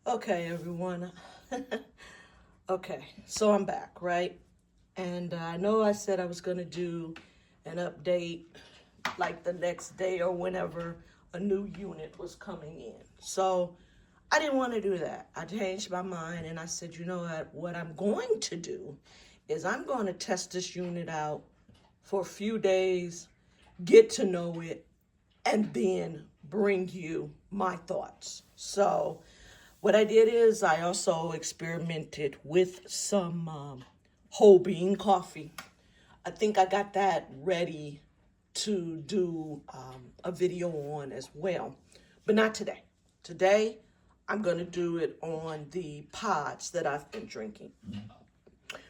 Okay, everyone. Okay, so I'm back, right? And I know I said I was going to do an update like the next day or whenever a new unit was coming in. So I didn't want to do that. I changed my mind and I said, you know what I'm going to do is I'm going to test this unit out for a few days, get to know it, and then bring you my thoughts. So what I did is I also experimented with some whole bean coffee. I think I got that ready to do a video on as well, but not today. Today, I'm going to do it on the pods that I've been drinking.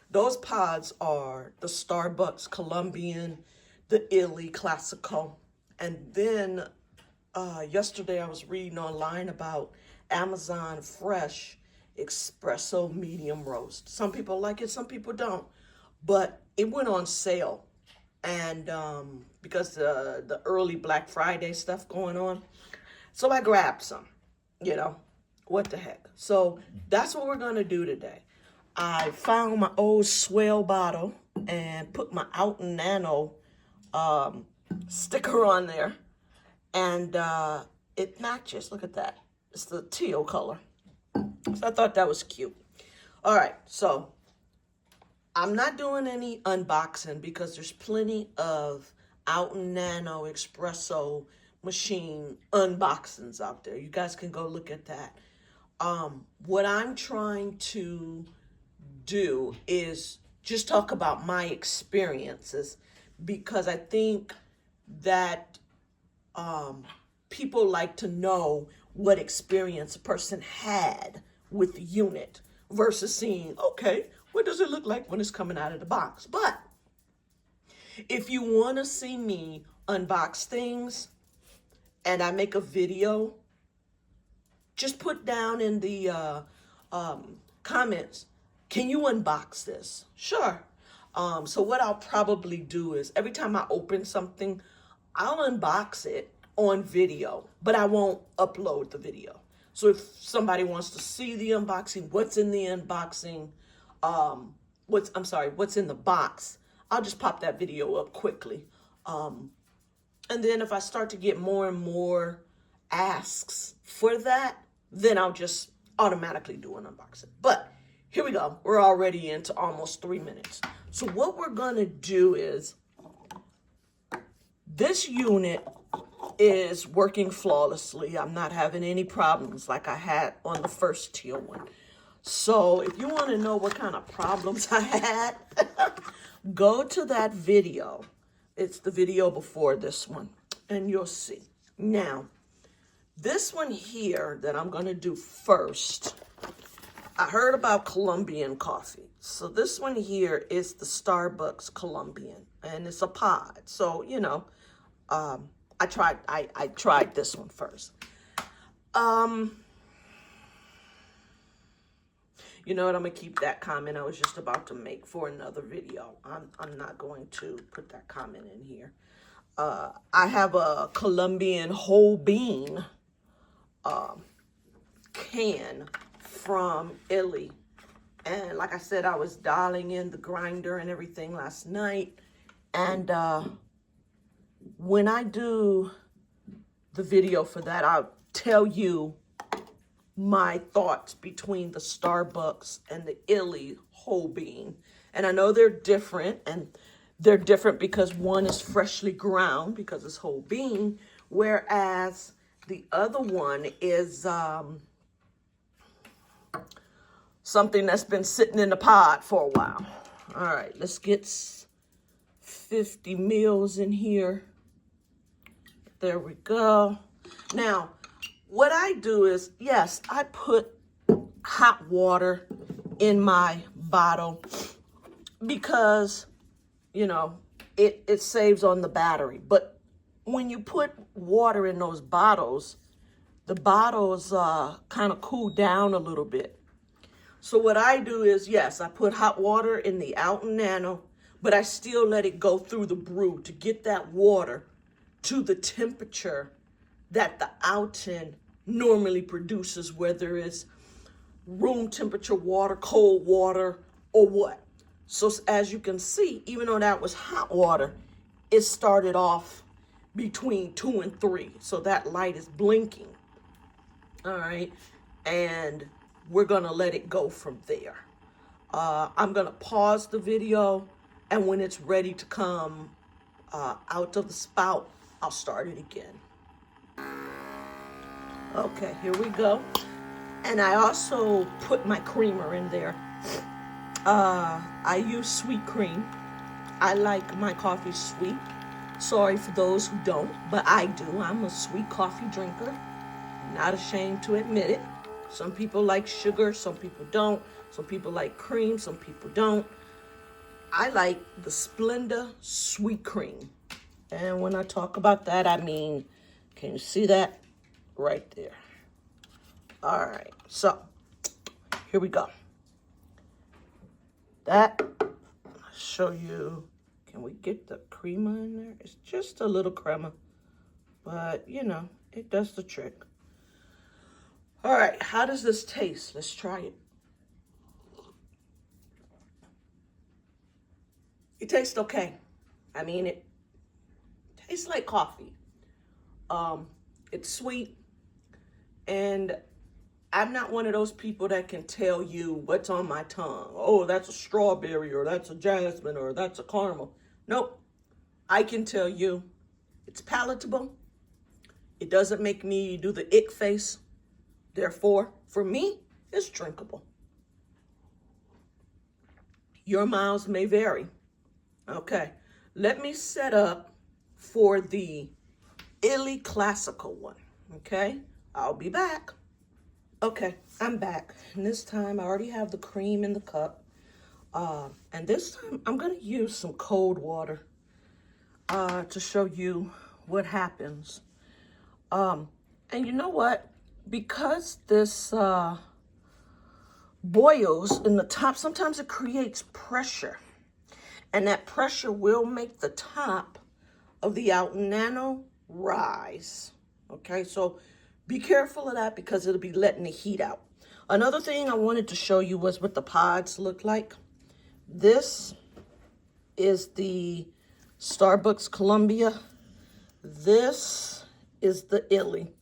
Those pods are the Starbucks Colombian, the Illy Classico, and then yesterday I was reading online about Amazon Fresh Expresso Medium Roast. Some people like it, some people don't. But it went on sale. And because the early Black Friday stuff going on. So I grabbed some, what the heck. So that's what we're going to do today. I found my old swell bottle and put my OutIn Nano sticker on there. And it matches. Look at that. It's the teal color. So I thought that was cute. All right. So I'm not doing any unboxing because there's plenty of OutIn Nano Expresso machine unboxings out there. You guys can go look at that. What I'm trying to do is just talk about my experiences because I think that people like to know what experience a person had with the unit versus seeing, okay, what does it look like when it's coming out of the box? But if you want to see me unbox things and I make a video, just put down in the comments, can you unbox this? Sure. So what I'll probably do is every time I open something, I'll unbox it on video, but I won't upload the video. So if somebody wants to see the unboxing, what's in the unboxing, what's in the box, I'll just pop that video up quickly. And then if I start to get more and more asks for that, then I'll just automatically do an unboxing. But here we go. We're already into almost 3 minutes. So what we're going to do is this unit is working flawlessly. I'm not having any problems like I had on the first teal one. So if you want to know what kind of problems I had, go to that video. It's the video before this one, and you'll see. Now, this one here that I'm going to do first, I heard about Colombian coffee. So this one here is the Starbucks Colombian, and it's a pod. So, I tried this one first. You know what? I'm gonna keep that comment I was just about to make for another video. I'm not going to put that comment in here. I have a Colombian whole bean can from Illy, and like I said, I was dialing in the grinder and everything last night, and when I do the video for that, I'll tell you my thoughts between the Starbucks and the Illy whole bean. And I know they're different, and they're different because one is freshly ground because it's whole bean, whereas the other one is something that's been sitting in the pod for a while. All right, let's get 50 mils in here. There we go. Now, what I do is, yes, I put hot water in my bottle because, it saves on the battery. But when you put water in those bottles, the bottles kind of cool down a little bit. So what I do is, yes, I put hot water in the OutIn Nano, but I still let it go through the brew to get that water to the temperature that the OutIn normally produces, whether it's room temperature water, cold water, or what. So as you can see, even though that was hot water, it started off between 2 and 3. So that light is blinking. All right. And we're going to let it go from there. I'm going to pause the video, and when it's ready to come out of the spout, I'll start it again. Okay, here we go. And I also put my creamer in there. I use sweet cream. I like my coffee sweet. Sorry for those who don't, but I do. I'm a sweet coffee drinker. Not ashamed to admit it. Some people like sugar, some people don't. Some people like cream, some people don't. I like the Splenda sweet cream. And when I talk about that, I mean, can you see that? Right there. All right, so here we go. That, I'll show you. Can we get the crema in there? It's just a little crema, but you know, it does the trick. All right, how does this taste? Let's try it. It tastes okay. I mean, it tastes like coffee. It's sweet, and I'm not one of those people that can tell you what's on my tongue. Oh, that's a strawberry, or that's a jasmine, or that's a caramel. Nope. I can tell you it's palatable. It doesn't make me do the ick face. Therefore, for me, it's drinkable. Your miles may vary. Okay, let me set up for the Illy Classical one. Okay, I'll be back. Okay, I'm back. And this time I already have the cream in the cup. And this time I'm going to use some cold water to show you what happens. And you know what? Because this boils in the top, sometimes it creates pressure. And that pressure will make the top of the OutIn Nano rise. Okay, so be careful of that because it'll be letting the heat out. Another thing I wanted to show you was what the pods look like. This is the Starbucks Columbia. This is the Illy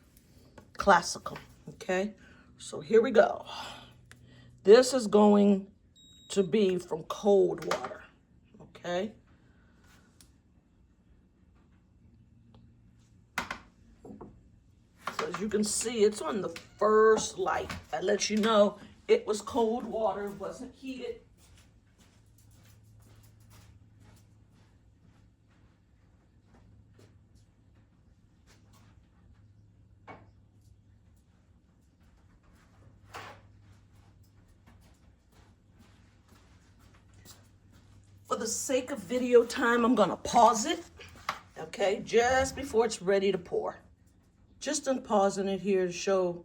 Classical. Okay, so here we go. This is going to be from cold water. Okay. So as you can see, it's on the first light. That lets you know it was cold water, wasn't heated. For the sake of video time, I'm gonna pause it, okay, just before it's ready to pour. Just unpausing it here to show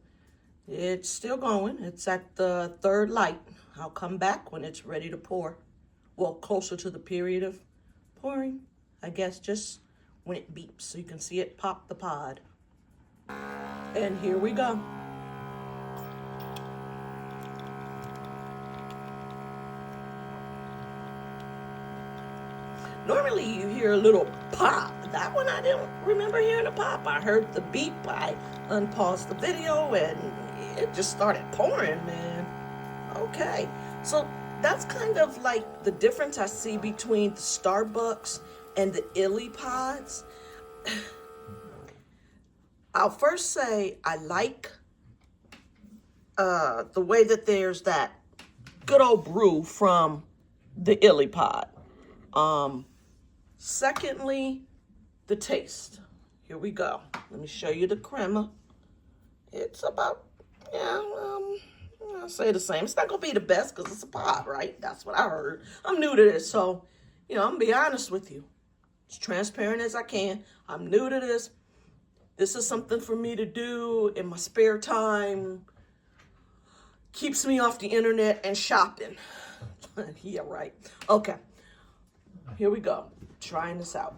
it's still going. It's at the third light. I'll come back when it's ready to pour. Well, closer to the period of pouring, I guess, just when it beeps so you can see it pop the pod. And here we go. Normally you hear a little pop. That one I didn't remember hearing a pop. I heard the beep. I unpaused the video and it just started pouring, man. Okay, so that's kind of like the difference I see between the Starbucks and the Illy pods. I'll first say I like the way that there's that good old brew from the Illy pod. Secondly, the taste. Here we go. Let me show you the crema. It's about, I'll say the same. It's not going to be the best because it's a pod, right? That's what I heard. I'm new to this, so, I'm going to be honest with you. As transparent as I can. I'm new to this. This is something for me to do in my spare time. Keeps me off the internet and shopping. Yeah, right. Okay. Here we go. Trying this out.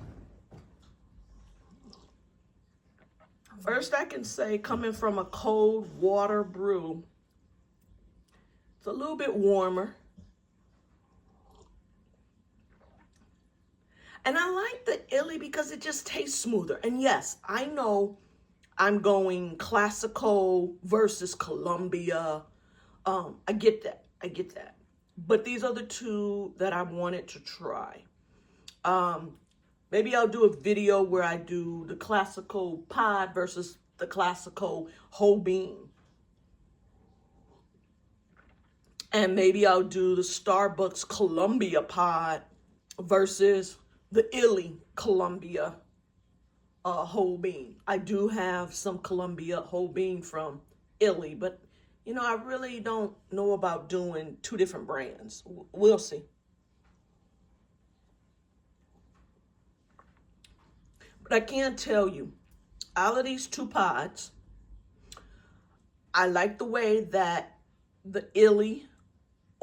First, I can say coming from a cold water brew, It's a little bit warmer. And I like the illy because it just tastes smoother. And yes, I know I'm going classical versus Columbia. I get that. I get that. But these are the two that I wanted to try. Maybe I'll do a video where I do the classical pod versus the classical whole bean. And maybe I'll do the Starbucks Columbia pod versus the illy Columbia whole bean. I do have some Columbia whole bean from illy, but you know, I really don't know about doing two different brands. We'll see. But I can tell you, out of these two pods, I like the way that the illy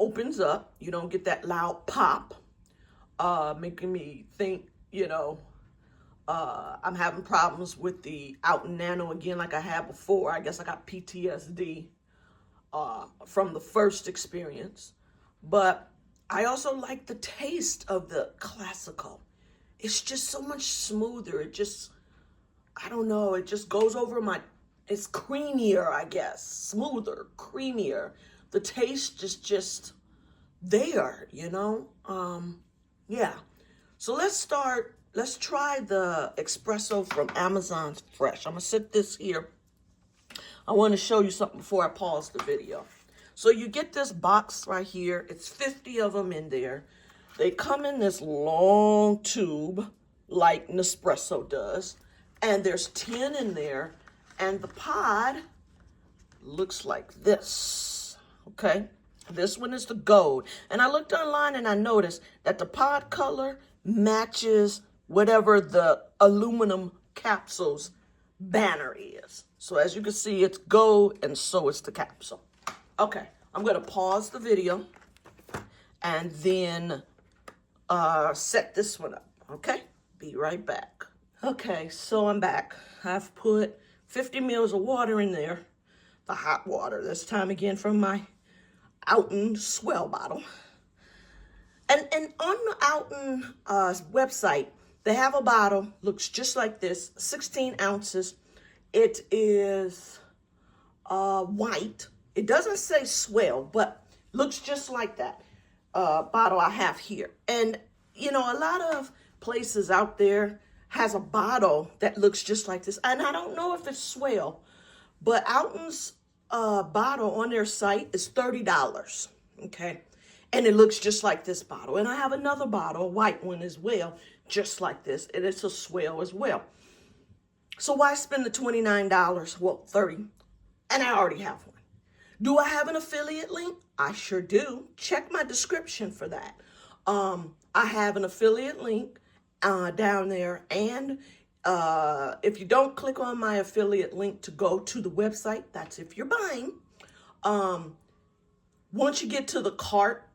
opens up. You don't get that loud pop, making me think, you know, I'm having problems with the OutIn Nano again like I had before. I guess I got PTSD from the first experience. But I also like the taste of the classical. It's just so much smoother. It just, I don't know, it just goes over my, it's creamier, I guess. Smoother, creamier. The taste is just there, you know? Yeah. So let's try the Expresso from Amazon's Fresh. I'm gonna set this here. I wanna show you something before I pause the video. So you get this box right here. It's 50 of them in there. They come in this long tube like Nespresso does. And there's 10 in there. And the pod looks like this, okay? This one is the gold. And I looked online and I noticed that the pod color matches whatever the aluminum capsule's banner is. So as you can see, it's gold and so is the capsule. Okay, I'm gonna pause the video and then set this one up, okay? Be right back. Okay, so I'm back. I've put 50 mils of water in there, the hot water, this time again from my OutIn Swell bottle. And on the OutIn website, they have a bottle, looks just like this, 16 ounces. It is white. It doesn't say Swell, but looks just like that bottle I have here. And, you know, a lot of places out there has a bottle that looks just like this. And I don't know if it's Swell, but OutIn's bottle on their site is $30, okay? And it looks just like this bottle. And I have another bottle, a white one as well, just like this. And it's a Swell as well. So why spend the $29? Well, $30. And I already have one. Do I have an affiliate link? I sure do. Check my description for that. I have an affiliate link down there. And if you don't click on my affiliate link to go to the website, that's if you're buying. Once you get to the cart,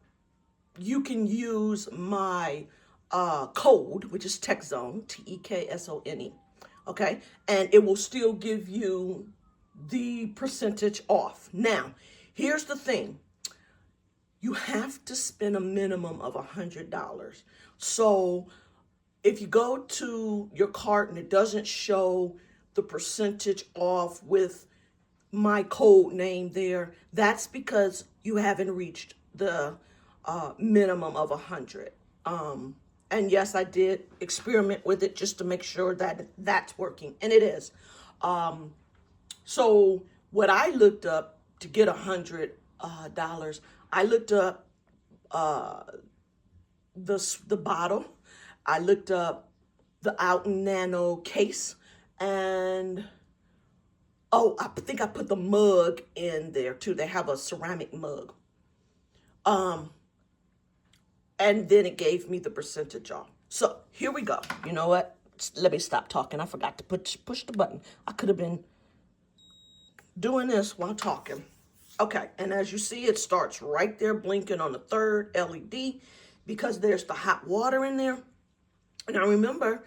you can use my code, which is TechZone, TEKSONE, okay? And it will still give you the percentage off. Now, here's the thing. You have to spend a minimum of $100. So if you go to your cart and it doesn't show the percentage off with my code name there, that's because you haven't reached the minimum of 100. And yes, I did experiment with it just to make sure that that's working, and it is. So what I looked up to get $100, I looked up the bottle. I looked up the OutIn Nano case, and oh, I think I put the mug in there too. They have a ceramic mug. And then it gave me the percentage off. So here we go. You know what? Let me stop talking. I forgot to push the button. I could have been doing this while talking. Okay, and as you see, it starts right there blinking on the third LED because there's the hot water in there. Now remember,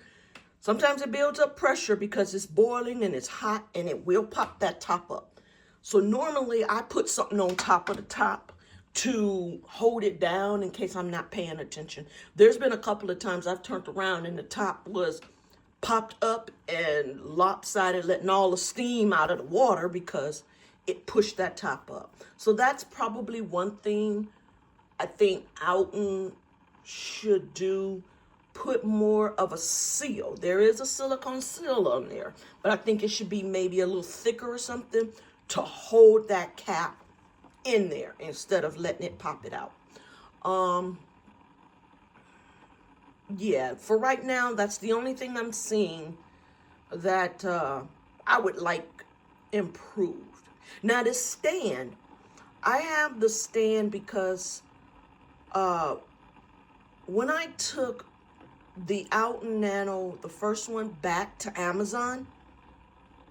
sometimes it builds up pressure because it's boiling and it's hot and it will pop that top up. So normally I put something on top of the top to hold it down in case I'm not paying attention. There's been a couple of times I've turned around and the top was popped up and lopsided, letting all the steam out of the water because it pushed that top up. So that's probably one thing I think OutIn should do. Put more of a seal. There is a silicone seal on there, but I think it should be maybe a little thicker or something to hold that cap in there instead of letting it pop it out. Yeah, for right now, that's the only thing I'm seeing that I would like improved. Now, this stand, I have the stand because when I took the OutIn Nano, the first one, back to Amazon,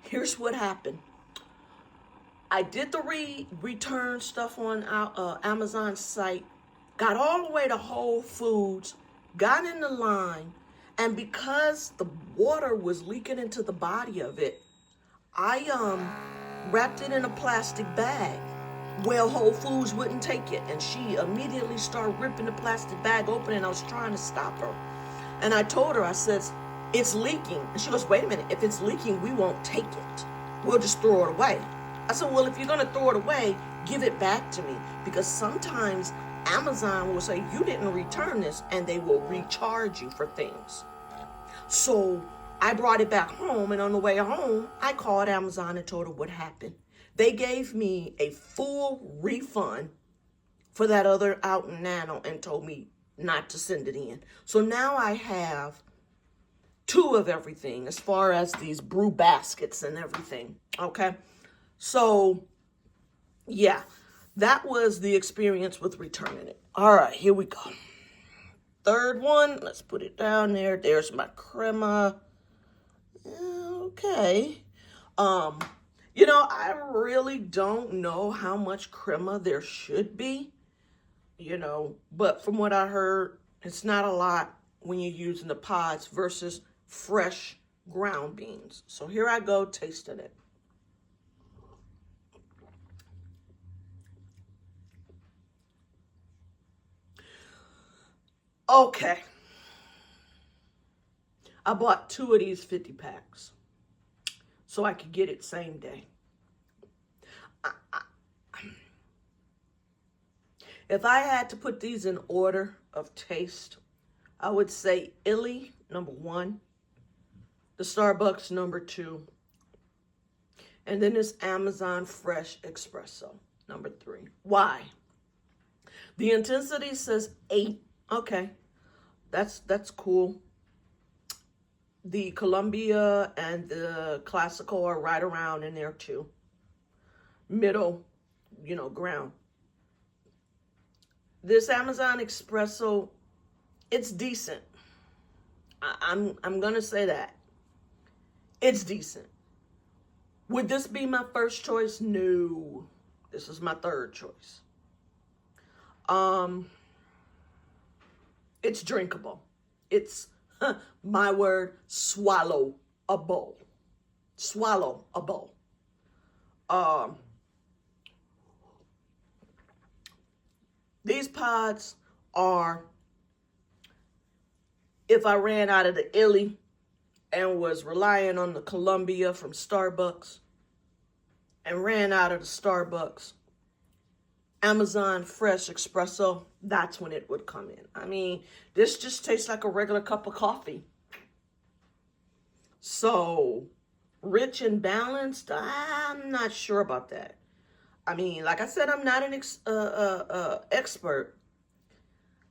here's what happened. I did the return stuff on Amazon's site, got all the way to Whole Foods, got in the line, and because the water was leaking into the body of it, I wrapped it in a plastic bag. Well, Whole Foods wouldn't take it, and she immediately started ripping the plastic bag open, and I was trying to stop her. And I told her, I said, it's leaking. And she goes, wait a minute, if it's leaking, we won't take it. We'll just throw it away. I said, well, if you're going to throw it away, give it back to me. Because sometimes Amazon will say, you didn't return this, and they will recharge you for things. So I brought it back home, and on the way home, I called Amazon and told her what happened. They gave me a full refund for that other OutIn Nano and told me not to send it in. So now I have 2 of everything as far as these brew baskets and everything, okay? So, yeah, that was the experience with returning it. All right, here we go. Third one, let's put it down there. There's my crema. Okay. You know, I really don't know how much crema there should be, you know, but from what I heard, it's not a lot when you're using the pods versus fresh ground beans. So here I go tasting it. Okay. I bought 2 of these 50 packs so I could get it same day. If I had to put these in order of taste, I would say Illy, number 1, the Starbucks, number 2, and then this Amazon Fresh Expresso, number 3. Why? The intensity says 8. Okay, that's cool. The Columbia and the Classical are right around in there too. Middle, you know, ground. This Amazon Expresso, it's decent. I'm gonna say that. It's decent. Would this be my first choice? No. This is my third choice. It's drinkable. It's, my word, swallowable. Swallowable. These pods are, if I ran out of the Illy and was relying on the Columbia from Starbucks and ran out of the Starbucks, Amazon Fresh Expresso, that's when it would come in. I mean, this just tastes like a regular cup of coffee. So, rich and balanced, I'm not sure about that. I mean, like I said, I'm not an expert,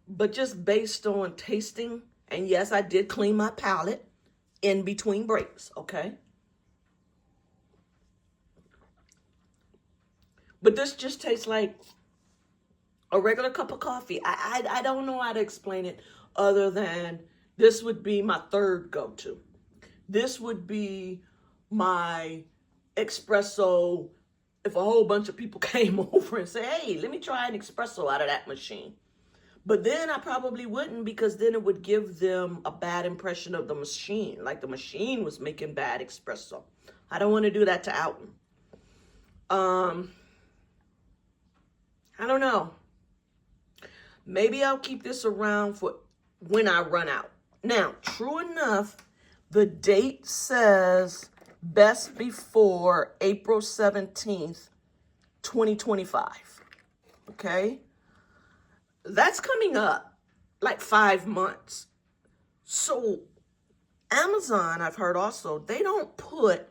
but just based on tasting, and yes, I did clean my palate in between breaks, okay? But this just tastes like a regular cup of coffee. I don't know how to explain it other than this would be my third go-to. This would be my espresso if a whole bunch of people came over and said, hey, let me try an espresso out of that machine. But then I probably wouldn't, because then it would give them a bad impression of the machine, like the machine was making bad espresso. I don't want to do that to OutIn. I don't know. Maybe I'll keep this around for when I run out. Now, true enough, the date says best before April 17th, 2025. Okay? That's coming up like 5 months. So Amazon, I've heard also, they don't put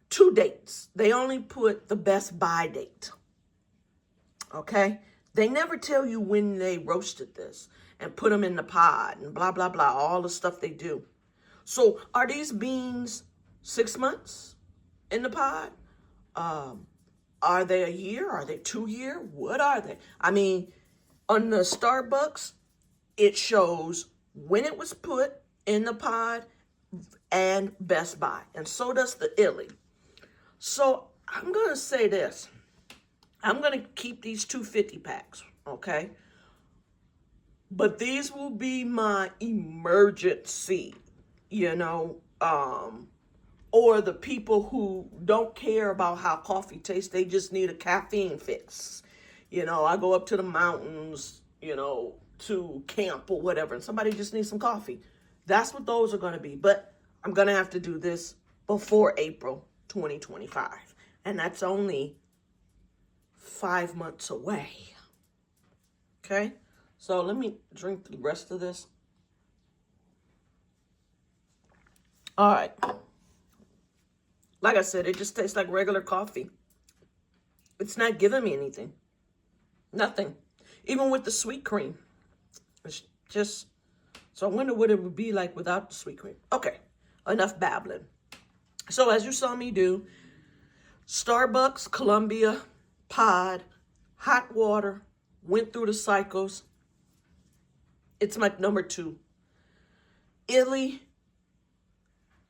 2 dates. They only put the best by date. Okay? They never tell you when they roasted this and put them in the pod and blah, blah, blah, all the stuff they do. So are these beans 6 months in the pod? Are they a year? Are they 2 year? What are they? I mean, on the Starbucks, it shows when it was put in the pod and best by. And so does the Illy. So I'm going to say this. I'm going to keep these 250 packs, okay? But these will be my emergency, you know, or the people who don't care about how coffee tastes. They just need a caffeine fix. You know, I go up to the mountains, you know, to camp or whatever, and somebody just needs some coffee. That's what those are going to be. But I'm going to have to do this before April 2025. And that's only 5 months away. Okay? So let me drink the rest of this. All right. Like I said, it just tastes like regular coffee. It's not giving me anything. Nothing. Even with the sweet cream. It's just, so I wonder what it would be like without the sweet cream. Okay, enough babbling. So as you saw me do, Starbucks, Columbia, pod, hot water, went through the cycles. It's my number 2. Illy,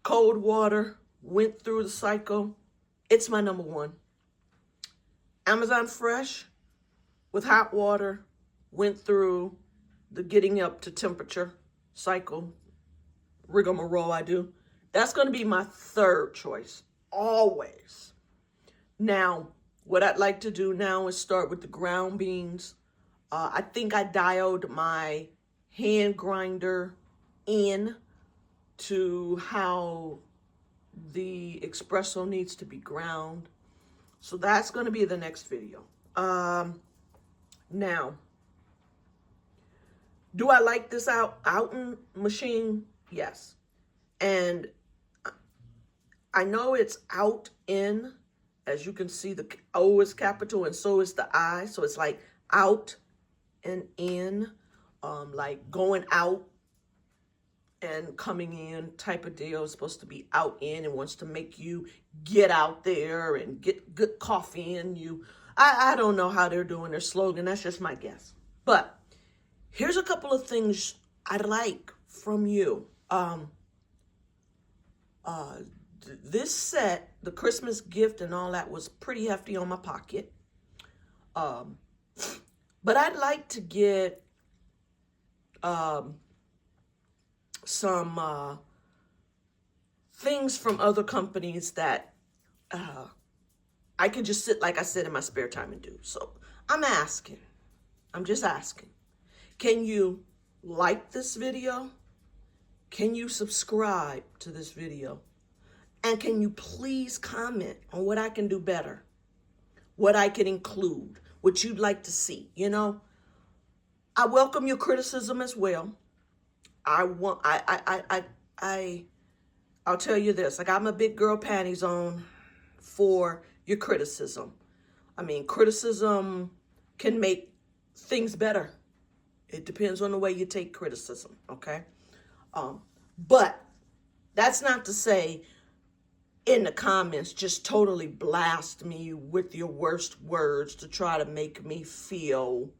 cold water, went through the cycle. It's my number 1. Amazon Fresh with hot water, went through the getting up to temperature cycle, rigmarole I do. That's going to be my 3rd choice, always. Now, what I'd like to do now is start with the ground beans. I think I dialed my hand grinder in to how the espresso needs to be ground. So that's going to be the next video. Now, do I like this OutIn machine? Yes. And I know it's OutIn. As you can see, the O is capital and so is the I. So it's like out and in, like going out and coming in type of deal. It's supposed to be out in and wants to make you get out there and get good coffee in you. I don't know how they're doing their slogan. That's just my guess. But here's a couple of things I'd like from you. This set, the Christmas gift and all that, was pretty hefty on my pocket. But I'd like to get some things from other companies that I can just sit, like I said, in my spare time and do. So I'm just asking, can you like this video? Can you subscribe to this video? And can you please comment on what I can do better? What I can include? What you'd like to see? You know, I welcome your criticism as well. I'll tell you this, like, I'm a big girl panties on for your criticism. I mean, criticism can make things better. It depends on the way you take criticism, okay? But that's not to say in the comments just totally blast me with your worst words to try to make me feel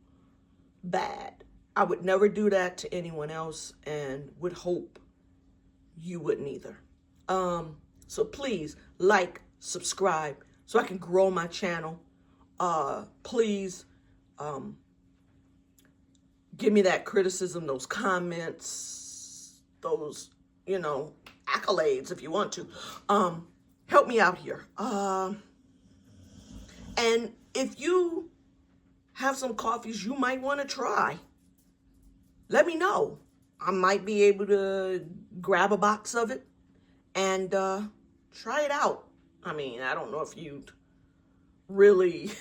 bad. I would never do that to anyone else and would hope you wouldn't either. So please like, subscribe so I can grow my channel. Please give me that criticism, those comments, those, you know, accolades if you want to. Help me out here. And if you have some coffees you might want to try. Let me know. I might be able to grab a box of it and try it out. I mean, I don't know if you'd really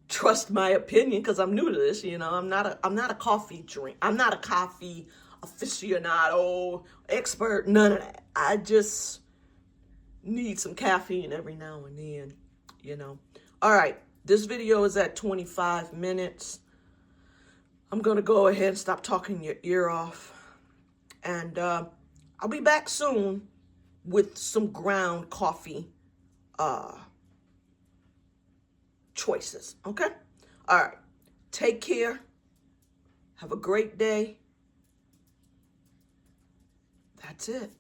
trust my opinion because I'm new to this. You know, I'm not a coffee drink. I'm not a coffee aficionado, expert, none of that. I just need some caffeine every now and then, you know. All right, this video is at 25 minutes. I'm gonna go ahead and stop talking your ear off, and I'll be back soon with some ground coffee choices, okay? All right, take care. Have a great day. That's it.